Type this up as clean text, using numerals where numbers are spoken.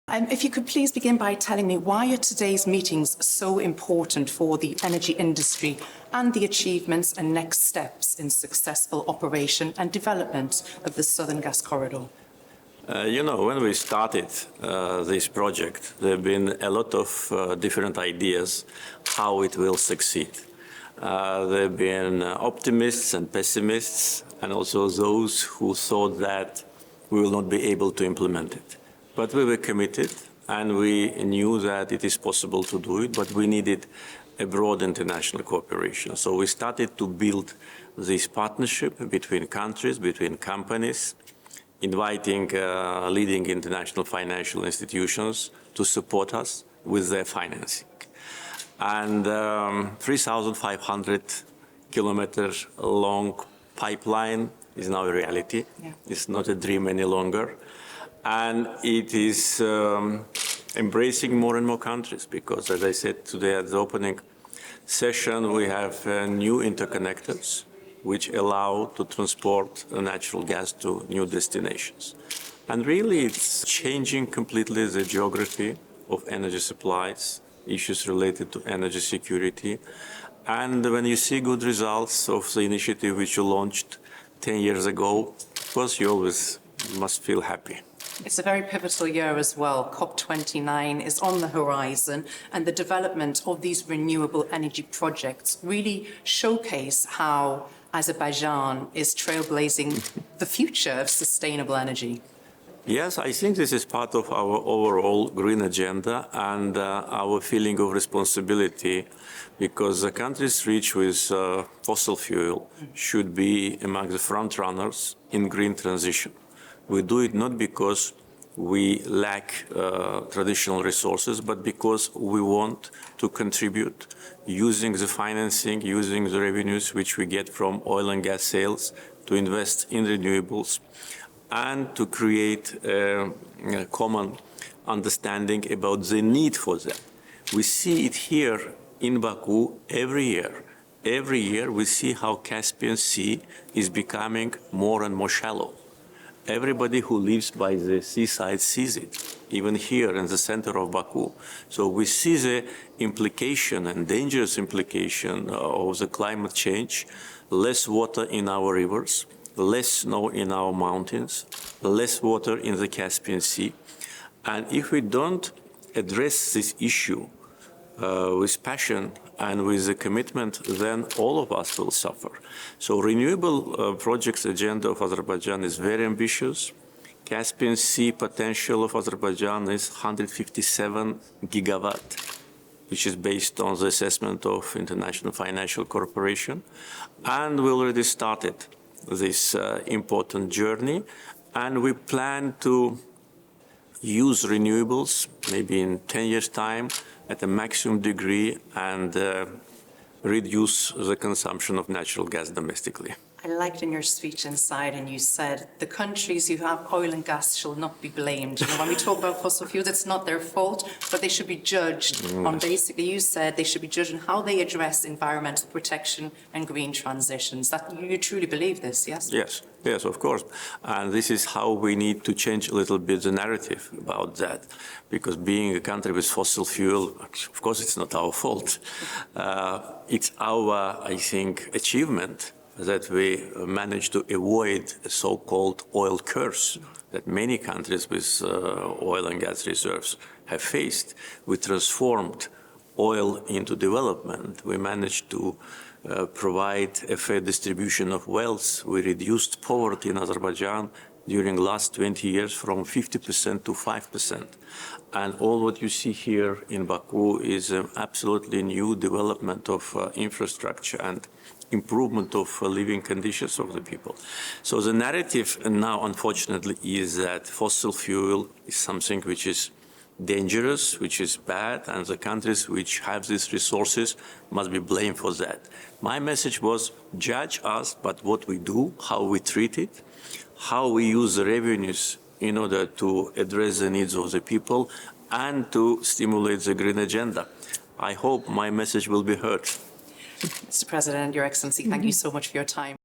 If you could please begin by telling me why are today's meetings so important for the energy industry and the achievements and next steps in successful operation and development of the Southern Gas Corridor? When we started this project, there have been a lot of different ideas how it will succeed. There have been optimists and pessimists, and also those who thought that we will not be able to implement it. But we were committed, and we knew that it is possible to do it, but we needed a broad international cooperation. So we started to build this partnership between countries, between companies, inviting leading international financial institutions to support us with their financing. And 3,500 kilometers long pipeline is now a reality. Yeah. It's not a dream any longer. And it is embracing more and more countries because, as I said today at the opening session, we have new interconnectors which allow to transport natural gas to new destinations. And really it's changing completely the geography of energy supplies, issues related to energy security. And when you see good results of the initiative which you launched 10 years ago, of course you always must feel happy. It's a very pivotal year as well. COP29 is on the horizon, and the development of these renewable energy projects really showcase how Azerbaijan is trailblazing the future of sustainable energy. Yes, I think this is part of our overall green agenda and our feeling of responsibility, because the countries rich with fossil fuel should be among the front runners in green transition. We do it not because we lack traditional resources, but because we want to contribute using the financing, using the revenues which we get from oil and gas sales to invest in renewables and to create a common understanding about the need for them. We see it here in Baku every year. Every year we see how Caspian Sea is becoming more and more shallow. Everybody who lives by the seaside sees it, even here in the center of Baku. So we see the implication and dangerous implication of the climate change, less water in our rivers, less snow in our mountains, less water in the Caspian Sea. And if we don't address this issue with passion and with a commitment, then all of us will suffer. So renewable projects agenda of Azerbaijan is very ambitious. Caspian Sea potential of Azerbaijan is 157 gigawatt, which is based on the assessment of International Financial Corporation. And we already started this important journey, and we plan to use renewables maybe in 10 years' time at a maximum degree and reduce the consumption of natural gas domestically. I liked in your speech inside, and you said the countries who have oil and gas shall not be blamed. When we talk about fossil fuels, it's not their fault, but they should be judged on basically, you said they should be judged on how they address environmental protection and green transitions. That you truly believe this, yes? Yes, of course. And this is how we need to change a little bit the narrative about that. Because being a country with fossil fuel, of course, it's not our fault. It's our, I think, achievement that we managed to avoid a so-called oil curse that many countries with oil and gas reserves have faced. We transformed oil into development. We managed to provide a fair distribution of wealth. We reduced poverty in Azerbaijan during the last 20 years from 50% to 5%. And all what you see here in Baku is an absolutely new development of infrastructure and improvement of living conditions of the people. So the narrative now, unfortunately, is that fossil fuel is something which is dangerous, which is bad, and the countries which have these resources must be blamed for that. My message was, judge us, but what we do, how we treat it, how we use the revenues in order to address the needs of the people and to stimulate the green agenda. I hope my message will be heard. Mr. President, Your Excellency, thank you so much for your time.